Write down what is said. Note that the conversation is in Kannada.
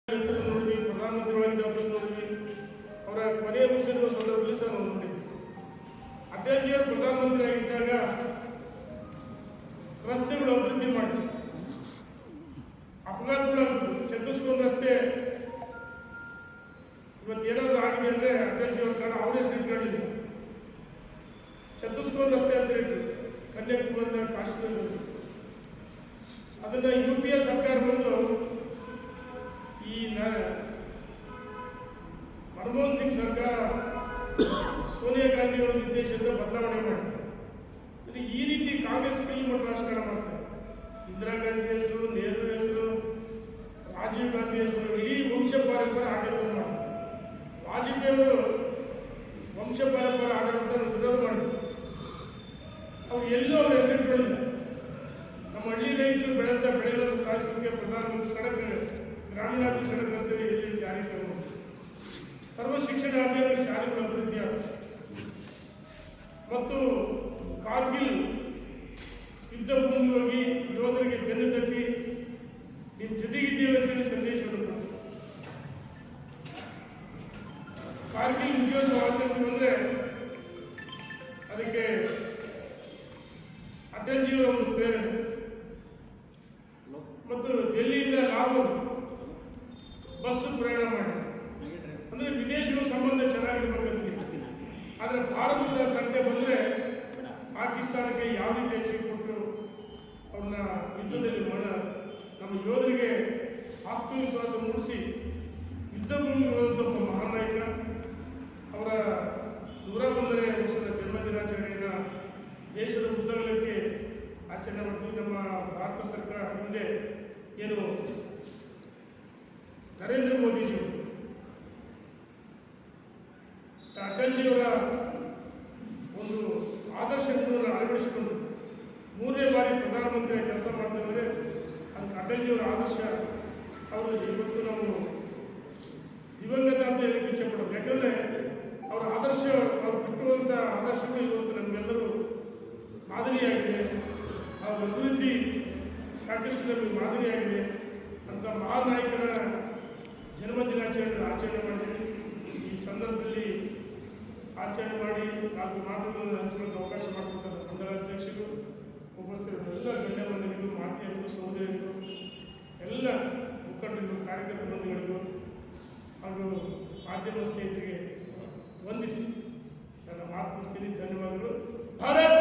ಪ್ರಧಾನಮಂತ್ರಿಗಳಾಗಿ ಅವರ ಕೊನೆಯ ಮುಗಿಸಿರುವ ಸಂದರ್ಭದಲ್ಲಿ ಸಹ ನಾವು ನೋಡಿದ್ವಿ. ಅಟಲ್ಜಿಯವರು ಪ್ರಧಾನಮಂತ್ರಿ ಆಗಿದ್ದಾಗ ರಸ್ತೆಗಳು ಅಭಿವೃದ್ಧಿ ಮಾಡಿ ಅಪಘಾತಗಳಾಗ್ತದೆ. ಛತ್ತೀಸ್ಗಢ ರಸ್ತೆ ಇವತ್ತೇನಾದರೂ ಆಗಿದೆ ಅಂದರೆ ಅಟಲ್ಜಿಯವ್ರ ಕಾರಣ ಅವರೇ ಸಿಟ್ಕೊಳ್ಳಿಲ್ಲ. ಛತ್ತೀಸ್ಗಢ ರಸ್ತೆ ಅಂತ ಹೇಳ್ತೀವಿ, ಕನ್ಯಾಕುಮಾರಿಯಿಂದ ಕಾಶ್ಮೀರ. ಅದನ್ನು UPA ಸರ್ಕಾರ ಬಂದು ಈ ಮನಮೋಹನ್ ಸಿಂಗ್ ಸರ್ಕಾರ ಸೋನಿಯಾ ಗಾಂಧಿ ಅವರ ನಿರ್ದೇಶನದ ಬದಲಾವಣೆ ಮಾಡಿದೆ. ಈ ರೀತಿ ಕಾಂಗ್ರೆಸ್ ಕೈಮಟ್ಟ ರಾಜಕಾರಣ ಮಾಡ್ತಾರೆ. ಇಂದಿರಾ ಗಾಂಧಿ ಹೆಸರು, ನೆಹರು ಹೆಸರು, ರಾಜೀವ್ ಗಾಂಧಿ ಹೆಸರು, ಇಡೀ ವಂಶ ಪಾರಂಪರ್ಯ ಆಡಳಿತ ಮಾಡ್ತಾರೆ. ವಾಜಪೇಯಿ ಅವರು ವಂಶ ಪಾರಂಪರ್ಯ ಆಡಳಿತ ವಿರೋಧ ಮಾಡಿದ್ರು. ಅವ್ರು ಎಲ್ಲೂ ಅವ್ರ ಹೆಸರುಗಳಿಲ್ಲ. ನಮ್ಮ ಹಳ್ಳಿ ರೈತರು ಬೆಳೆದ ಬೆಳೆಗಳನ್ನು ಸಾಧಿಸಲಿಕ್ಕೆ ಪ್ರಧಾನಮಂತ್ರಿ ಸಡಕ್ ಗ್ರಾಮೀಣಾಭಿವೃದ್ಧಿ ಸಡಕ್ ರಸ್ತೆಯಲ್ಲಿ ಜಾರಿ ತಂದರು. ಸರ್ವ ಶಿಕ್ಷಣ ಅಭಿಯಾನ ಶಾಲೆಗಳ ಅಭಿವೃದ್ಧಿ ಮತ್ತು ಕಾರ್ಗಿಲ್ ಯುದ್ಧ ಭೂಮಿಗೆ ಹೋಗಿ ಯೋಧರಿಗೆ ಬೆನ್ನು ತಟ್ಟಿ ನಿಮ್ಮ ಜೊತೆಗಿದ್ದೇವೆ ಅಂತ ಸಂದೇಶವನ್ನು ಕೊಟ್ಟರು. ಕಾರ್ಗಿಲ್ ವಿಜಯೋತ್ಸವ ಆಚರಿಸ್ತೀವಿ ಅಂದರೆ ಅದಕ್ಕೆ ಅಟಲ್ಜಿಯವರ ಒಂದು ಪ್ರೇರಣೆ ಮತ್ತು ಡೆಲ್ಲಿಯಿಂದ ಲಾಹೋರ್ ಬಸ್ ಪ್ರಯಾಣ ಮಾಡಿ ಅಂದರೆ ವಿದೇಶಗಳ ಸಂಬಂಧ ಚೆನ್ನಾಗಿರ್ಬೇಕಂತ. ಆದರೆ ಭಾರತದ ಕಟ್ಟೆ ಬಂದರೆ ಪಾಕಿಸ್ತಾನಕ್ಕೆ ಯಾವ ರೀತಿ ಹೆಚ್ಚಿಗೆ ಕೊಟ್ಟು ಅವ್ರನ್ನ ಯುದ್ಧದಲ್ಲಿ ನಮ್ಮ ಯೋಧರಿಗೆ ಆತ್ಮವಿಶ್ವಾಸ ಮೂಡಿಸಿ ಯುದ್ಧ ಭೂಮಿಗೆ ಹೋದಂಥ ಒಬ್ಬ ಮಹಾನಾಯಕ. ಅವರ 101ನೇ ವರ್ಷದ ಜನ್ಮದಿನಾಚರಣೆಯನ್ನು ದೇಶದ ಉದ್ದಗಲಕ್ಕೆ ಆಚರಣೆ ಮಾಡ್ತೀವಿ. ನಮ್ಮ ಭಾರತ ಸರ್ಕಾರ ಹಿಂದೆ ಏನು ನರೇಂದ್ರ ಮೋದಿಜಿ ಅಟಲ್ಜಿಯವರ ಒಂದು ಆದರ್ಶಗಳನ್ನು ಅಳವಡಿಸಿಕೊಂಡು 3ನೇ ಬಾರಿ ಪ್ರಧಾನಮಂತ್ರಿಯಾಗಿ ಕೆಲಸ ಮಾಡ್ತಿದ್ದಾರೆ. ಅದಕ್ಕೆ ಅಟಲ್ಜಿಯವರ ಆದರ್ಶ ಅವರು ಇವತ್ತು ನಾವು ದಿವಂಗತ ಅಂತ ಹೇಳಕ್ಕೆ ಇಚ್ಛೆ ಪಡೋದು. ಯಾಕಂದರೆ ಅವರ ಆದರ್ಶ, ಅವರು ಬಿಟ್ಟುವಂಥ ಆದರ್ಶಗಳು ಇವತ್ತು ನಮಗೆಲ್ಲರೂ ಮಾದರಿಯಾಗಿದೆ. ಅವರ ಅಭಿವೃದ್ಧಿ ಸಾಕಷ್ಟು ನಮಗೆ ಮಾದರಿಯಾಗಿದೆ ಅಂತ ಮಹಾನ್ ನಾಯಕರ ಜನ್ಮದಿನಾಚರಣೆ ಆಚರಣೆ ಮಾಡಿದ್ದೀವಿ. ಈ ಸಂದರ್ಭದಲ್ಲಿ ಆಚರಣೆ ಮಾಡಿ 4 ಮಾತುಗಳನ್ನು ಹಂಚಿಕೊಳ್ಳಲು ಅವಕಾಶ ಮಾಡಿಕೊಟ್ಟಾರೆ ಮಂಡಲ ಅಧ್ಯಕ್ಷರು, ಉಪಸ್ಥಿತರು, ಎಲ್ಲ ಗಣ್ಯಮಾನ್ಯರಿಗೂ, ಮಾತೆಯರಿಗೂ, ಸಹೋದರಿಗೂ, ಎಲ್ಲ ಮುಖಂಡರಿಗೂ, ಕಾರ್ಯಕರ್ತ ಬಂಧುಗಳಿಗೂ ಹಾಗೂ ಮಾಧ್ಯಮ ಸ್ನೇಹಿತರಿಗೆ ವಂದಿಸಿ ನನ್ನ ಮಾತು ಮುಗಿಸ್ತೀನಿ. ಧನ್ಯವಾದಗಳು. ಭಾರತ್